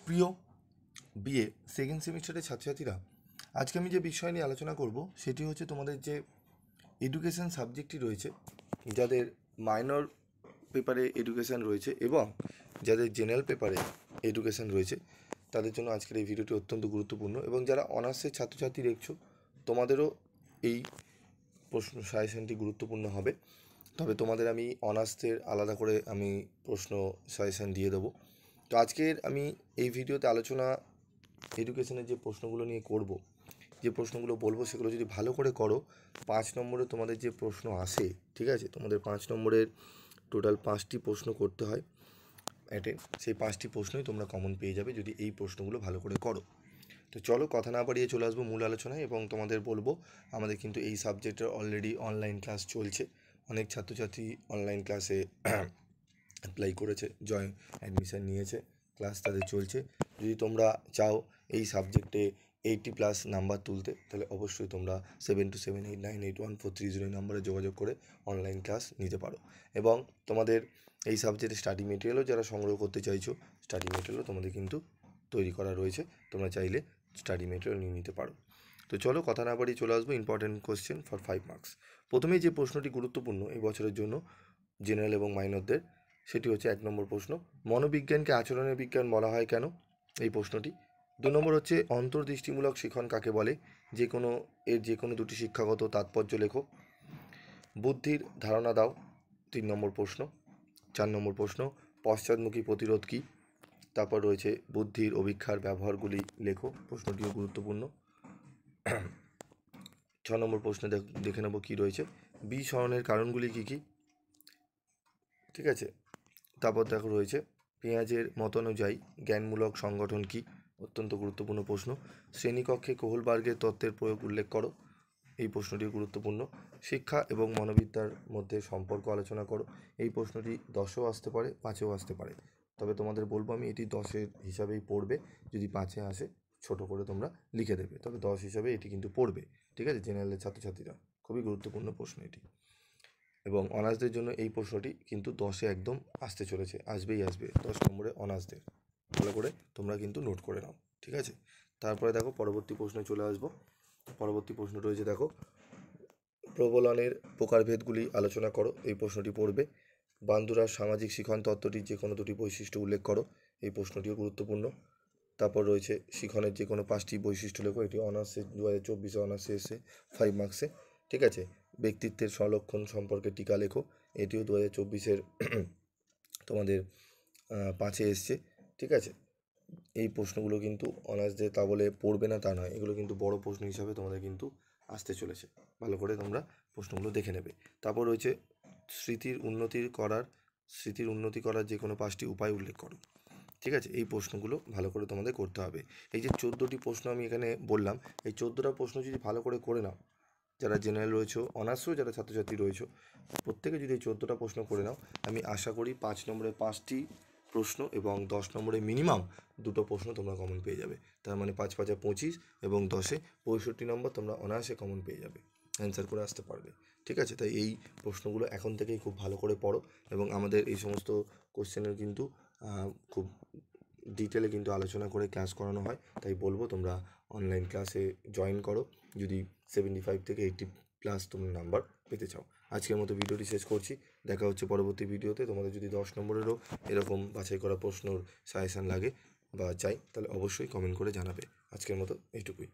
প্রিয় BA second সেমিস্টারের ছাত্রছাত্রীরা, আজকে আমি যে বিষয় নিয়ে আলোচনা করব সেটি হচ্ছে তোমাদের যে এডুকেশন সাবজেক্টটি রয়েছে, যাদের মাইনর পেপারে এডুকেশন রয়েছে এবং যাদের জেনারেল পেপারে এডুকেশন রয়েছে, তাদের জন্য আজকের এই ভিডিওটি অত্যন্ত গুরুত্বপূর্ণ। এবং যারা অনার্সের ছাত্রছাত্রী দেখছো, তোমাদেরও এই প্রশ্ন সাজেশনটি গুরুত্বপূর্ণ হবে। তবে তোমাদের আমি অনার্সের আলাদা করে আমি প্রশ্ন সাজেশন দিয়ে দেবো। তো আজকের আমি এই ভিডিওতে আলোচনা এডুকেশনের যে প্রশ্নগুলো নিয়ে করব, যে প্রশ্নগুলো বলবো সেগুলো যদি ভালো করে করো, 5 নম্বরে তোমাদের যে প্রশ্ন আসে, ঠিক আছে, তোমাদের 5 নম্বরের টোটাল 5টি প্রশ্ন করতে হয় অ্যাটেন্ড। সেই 5টি প্রশ্নই তোমরা কমন পেয়ে যাবে যদি এই প্রশ্নগুলো ভালো করে করো। তো চলো কথা না বাড়িয়ে চলে আসবো মূল আলোচনায়। এবং তোমাদের বলবো, আমাদের কিন্তু এই সাবজেক্টের অলরেডি অনলাইন ক্লাস চলছে। অনেক ছাত্রছাত্রী অনলাইন ক্লাসে অ্যাপ্লাই করেছে, অ্যাডমিশান নিয়েছে, ক্লাস তাদের চলছে। যদি তোমরা চাও এই সাবজেক্টে 80+ নাম্বার তুলতে, তাহলে অবশ্যই তোমরা 7278981430 নাম্বারে যোগাযোগ করে অনলাইন ক্লাস নিতে পারো। এবং তোমাদের এই সাবজেক্টে স্টাডি মেটেরিয়ালও যারা সংগ্রহ করতে চাইছো, স্টাডি মেটেরিয়ালও তোমাদের কিন্তু তৈরি করা রয়েছে, তোমরা চাইলে স্টাডি মেটেরিয়াল নিয়ে নিতে পারো। তো চলো কথা না বাড়িয়ে চলে আসবো ইম্পর্টেন্ট কোশ্চেন ফর 5 মার্কস। প্রথমেই যে প্রশ্নটি গুরুত্বপূর্ণ এই বছরের জন্য জেনারেল এবং মাইনরদের, সেটি হচ্ছে 1 নম্বর প্রশ্ন, মনোবিজ্ঞানকে আচরণের বিজ্ঞান বলা হয় কেন? এই প্রশ্নটি। 2 নম্বর হচ্ছে অন্তর্দৃষ্টিমূলক শিখন কাকে বলে? যে কোনো দুটি শিক্ষাগত তাৎপর্য লেখো। বুদ্ধির ধারণা দাও, 3 নম্বর প্রশ্ন। 4 নম্বর প্রশ্ন, পশ্চাদমুখী প্রতিরোধ কী? তারপর রয়েছে বুদ্ধির অভিক্ষার ব্যবহারগুলি লেখো, প্রশ্নটিও গুরুত্বপূর্ণ। 6 নম্বর প্রশ্নে দেখে নেব কী রয়েছে, বিস্মরণের কারণগুলি কী কী? ঠিক আছে। তারপর দেখো রয়েছে পেঁয়াজের মতানুযায়ী জ্ঞানমূলক সংগঠন কী? অত্যন্ত গুরুত্বপূর্ণ প্রশ্ন। শ্রেণীকক্ষে কোহলবার্গের তত্ত্বের প্রয়োগ উল্লেখ করো, এই প্রশ্নটি গুরুত্বপূর্ণ। শিক্ষা এবং মনোবিদ্যার মধ্যে সম্পর্ক আলোচনা করো, এই প্রশ্নটি 10এও আসতে পারে, 5এও আসতে পারে। তবে তোমাদের বলবো আমি এটি 10-এর হিসাবেই পড়বে। যদি 5-এ আসে ছোট করে তোমরা লিখে দেবে, তবে 10 হিসাবে এটি কিন্তু পড়বে, ঠিক আছে, জেনারেলের ছাত্রছাত্রীরা। খুবই গুরুত্বপূর্ণ প্রশ্ন এটি। এবং অনার্সদের জন্য এই প্রশ্নটি কিন্তু 10-এ একদম আসতে চলেছে, আসবেই আসবে 10 নম্বরে অনার্সদের। ভালো করে তোমরা কিন্তু নোট করে নাও, ঠিক আছে। তারপরে দেখো পরবর্তী প্রশ্নে চলে আসবো। পরবর্তী প্রশ্ন রয়েছে, দেখো প্রবলনের প্রকারভেদগুলি আলোচনা করো, এই প্রশ্নটি পড়বে। বান্দুরার সামাজিক শিখন তত্ত্বটির যে কোনো দুটি বৈশিষ্ট্য উল্লেখ করো, এই প্রশ্নটিও গুরুত্বপূর্ণ। তারপর রয়েছে শিখনের যে কোনো 5টি বৈশিষ্ট্য লেখো, এটি অনার্সে 2024 অনার্সে এসে 5 মার্কসে, ঠিক আছে। ব্যক্তিত্বের সংলক্ষণ সম্পর্কে টিকা লেখো, এটিও 2024-এর তোমাদের 5-এ এসছে, ঠিক আছে। এই প্রশ্নগুলো কিন্তু অনার্সদের তা বলে পড়বে না তা নয়, এগুলো কিন্তু বড় প্রশ্ন হিসাবে তোমাদের কিন্তু আসতে চলেছে, ভালো করে তোমরা প্রশ্নগুলো দেখে নেবে। তারপর রয়েছে স্মৃতির উন্নতি করার যে কোনো 5টি উপায় উল্লেখ করো, ঠিক আছে। এই প্রশ্নগুলো ভালো করে তোমাদের করতে হবে। এই যে 14টি প্রশ্ন আমি এখানে বললাম, এই 14টা প্রশ্ন যদি ভালো করে করে নাও, যারা জেনারেল রয়েছে, অনার্সও যারা ছাত্রছাত্রী রয়েছে, প্রত্যেকে যদি এই 14টা প্রশ্ন করে নাও, আমি আশা করি 5 নম্বরে 5টি প্রশ্ন এবং 10 নম্বরে মিনিমাম 2টো প্রশ্ন তোমরা কমন পেয়ে যাবে। তার মানে 5 5 25 এবং 10-এ 65 নম্বর তোমরা অনায়াসে কমন পেয়ে যাবে, অ্যান্সার করে আসতে পারবে, ঠিক আছে। তাই এই প্রশ্নগুলো এখন থেকেই খুব ভালো করে পড়ো। এবং আমাদের এই সমস্ত কোশ্চেনের কিন্তু খুব ডিটেলে কিন্তু আলোচনা করে ক্লাস করানো হয়, তাই বলবো তোমরা অনলাইন ক্লাসে জয়েন করো যদি 75 থেকে 80+ তোমরা নাম্বার পেতে চাও। আজকের মতো ভিডিওটি শেষ করছি, দেখা হচ্ছে পরবর্তী ভিডিওতে। তোমাদের যদি 10 নম্বরেরও এরকম বাছাই করা প্রশ্নর সাজেশান লাগে বা চাই, তাহলে অবশ্যই কমেন্ট করে জানাবে। আজকের মতো এইটুকুই।